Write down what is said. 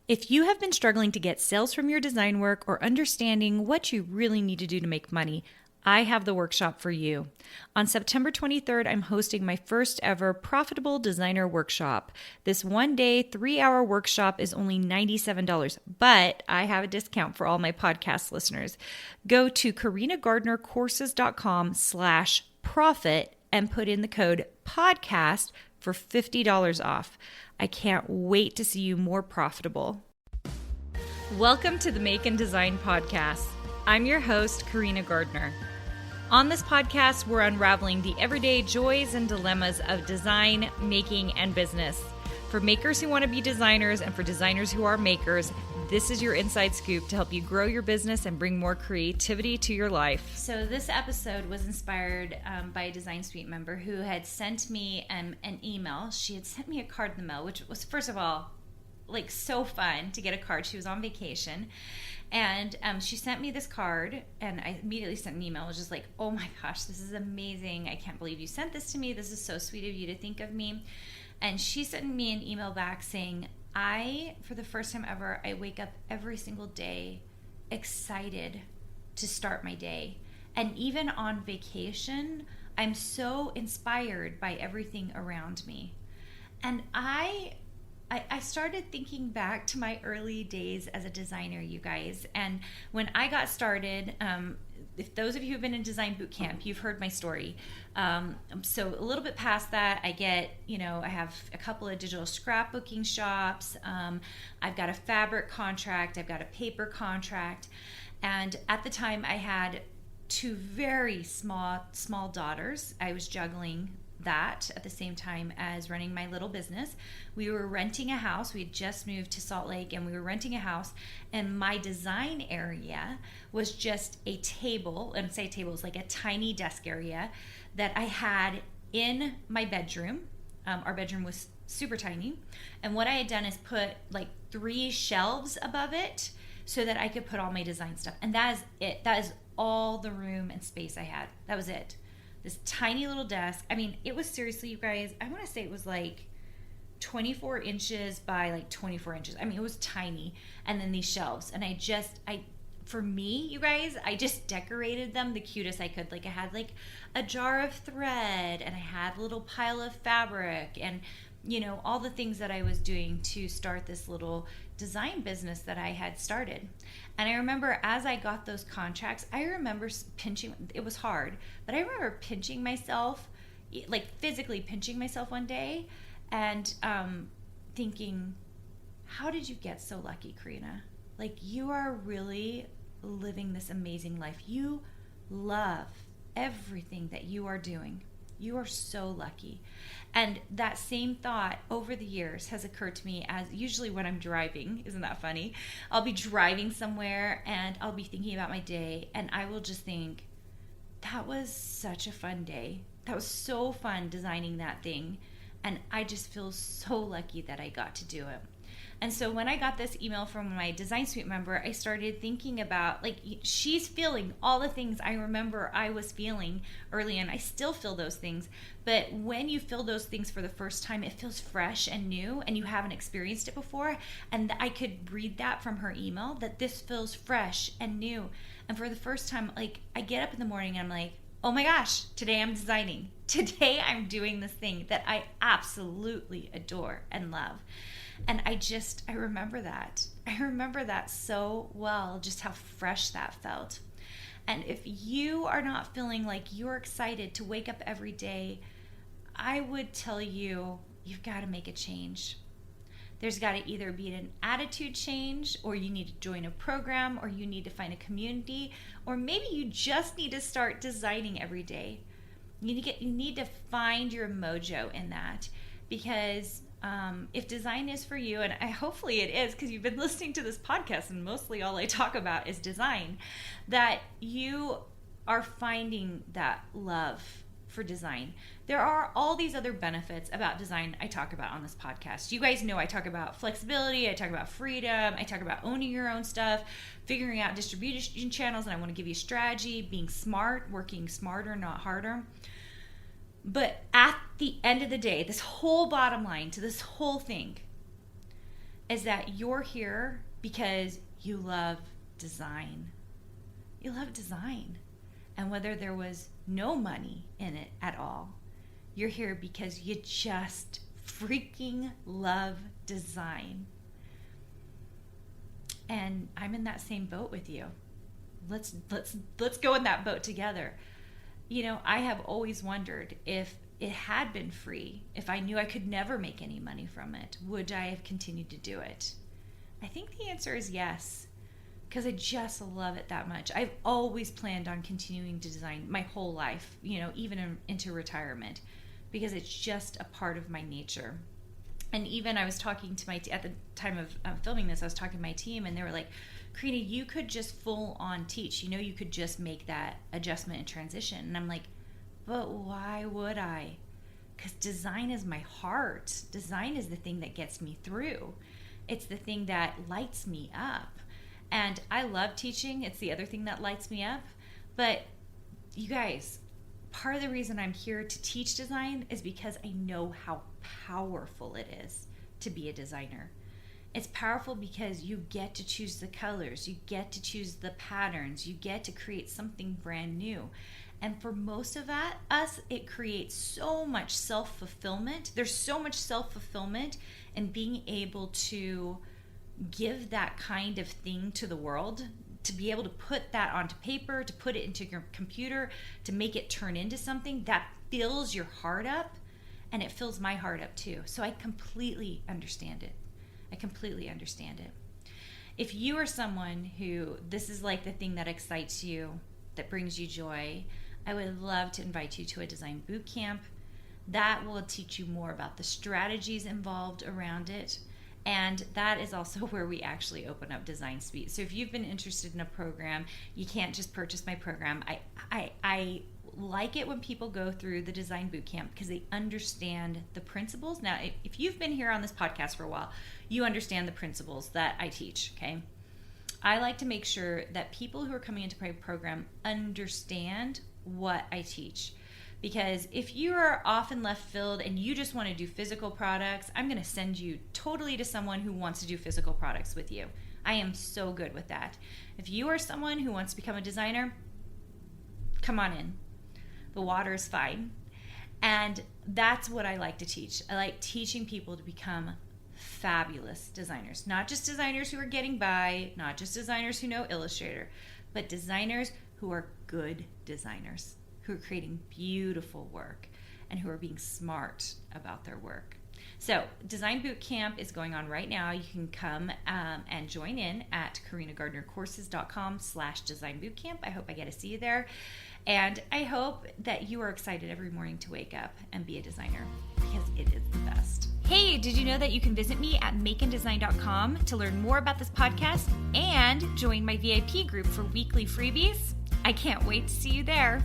If you have been struggling to get sales from your design work or understanding what you really need to do to make money, I have the workshop for you. On September 23rd, I'm hosting my first ever Profitable Designer Workshop. This 1-day, 3-hour workshop is only $97, but I have a discount for all my podcast listeners. Go to carinagardnercourses.com/profit and put in the code podcast for $50 off. I can't wait to see you more profitable. Welcome to the Make and Design Podcast. I'm your host, Carina Gardner. On this podcast, we're unraveling the everyday joys and dilemmas of design, making, and business. For makers who want to be designers and for designers who are makers, this is your inside scoop to help you grow your business and bring more creativity to your life. So this episode was inspired by a Design Suite member who had sent me an email. She had sent me a card in the mail, which was, first of all, like so fun to get a card. She was on vacation. And she sent me this card, and I immediately sent an email. I was just like, oh my gosh, this is amazing. I can't believe you sent this to me. This is so sweet of you to think of me. And she sent me an email back saying, for the first time ever, I wake up every single day excited to start my day. And even on vacation, I'm so inspired by everything around me. And I started thinking back to my early days as a designer, you guys. And when I got started, if those of you who've been in design boot camp, you've heard my story. So a little bit past that, I have a couple of digital scrapbooking shops. I've got a fabric contract. I've got a paper contract. And at the time, I had 2 very small daughters. I was juggling that at the same time as running my little business. We were renting a house. We had just moved to Salt Lake, and we were renting a house, and my design area was just a table, and say table is like a tiny desk area that I had in my bedroom. Our bedroom was super tiny, and what I had done is put like 3 shelves above it so that I could put all my design stuff, and that is it. That is all the room and space I had. That was it. This tiny little desk. I mean, it was seriously, you guys, I want to say it was like 24 inches by like 24 inches. I mean, it was tiny. And then these shelves. And for me, you guys, I just decorated them the cutest I could. Like I had like a jar of thread, and I had a little pile of fabric, and all the things that I was doing to start this little design business that I had started. And I remember as I got those contracts, I remember pinching, it was hard, but I remember pinching myself, like physically pinching myself one day and thinking, how did you get so lucky, Carina? Like, you are really living this amazing life. You love everything that you are doing. You are so lucky. And that same thought over the years has occurred to me as usually when I'm driving. Isn't that funny? I'll be driving somewhere and I'll be thinking about my day, and I will just think, that was such a fun day. That was so fun designing that thing. And I just feel so lucky that I got to do it. And so when I got this email from my Design Suite member, I started thinking about, like, she's feeling all the things I remember I was feeling early, and I still feel those things. But when you feel those things for the first time, it feels fresh and new, and you haven't experienced it before. And I could read that from her email, that this feels fresh and new. And for the first time, like, I get up in the morning and I'm like, oh my gosh, today I'm designing. Today I'm doing this thing that I absolutely adore and love. And I remember that. I remember that so well, just how fresh that felt. And if you are not feeling like you're excited to wake up every day, I would tell you, you've got to make a change. There's got to either be an attitude change, or you need to join a program, or you need to find a community, or maybe you just need to start designing every day. You need to find your mojo in that, because if design is for you, and hopefully it is, because you've been listening to this podcast and mostly all I talk about is design, that you are finding that love for design. There are all these other benefits about design I talk about on this podcast. You guys know I talk about flexibility, I talk about freedom, I talk about owning your own stuff, figuring out distribution channels, and I want to give you strategy, being smart, working smarter, not harder. But at the end of the day, this whole bottom line to this whole thing, is that you're here because you love design. You love design. And whether there was no money in it at all, you're here because you just freaking love design. And I'm in that same boat with you. Let's go in that boat together. You know, I have always wondered, if it had been free, if I knew I could never make any money from it, would I have continued to do it? I think the answer is yes, because I just love it that much. I've always planned on continuing to design my whole life, you know, even into retirement, because it's just a part of my nature. And even I was talking to at the time of filming this, I was talking to my team, and they were like, Carina, you could just full on teach. You know, you could just make that adjustment and transition. And I'm like, but why would I? Because design is my heart. Design is the thing that gets me through. It's the thing that lights me up. And I love teaching. It's the other thing that lights me up. But you guys, part of the reason I'm here to teach design is because I know how powerful it is to be a designer. It's powerful because you get to choose the colors, you get to choose the patterns, you get to create something brand new. And for most of us, it creates so much self-fulfillment. There's so much self-fulfillment in being able to give that kind of thing to the world, to be able to put that onto paper, to put it into your computer, to make it turn into something that fills your heart up, and it fills my heart up too. So I completely understand it. If you are someone who this is like the thing that excites you, that brings you joy, I would love to invite you to a design boot camp. That will teach you more about the strategies involved around it. And that is also where we actually open up Design Suite. So if you've been interested in a program, you can't just purchase my program. I like it when people go through the Design Bootcamp because they understand the principles. Now, if you've been here on this podcast for a while, you understand the principles that I teach, okay? I like to make sure that people who are coming into my program understand what I teach. Because if you are off in left field and you just want to do physical products, I'm going to send you totally to someone who wants to do physical products with you. I am so good with that. If you are someone who wants to become a designer, come on in. The water is fine. And that's what I like to teach. I like teaching people to become fabulous designers. Not just designers who are getting by, not just designers who know Illustrator, but designers who are good designers, who are creating beautiful work and who are being smart about their work. So Design Bootcamp is going on right now. You can come and join in at carinagardnercourses.com/designbootcamp. I hope I get to see you there. And I hope that you are excited every morning to wake up and be a designer, because it is the best. Hey, did you know that you can visit me at makeanddesign.com to learn more about this podcast and join my VIP group for weekly freebies? I can't wait to see you there.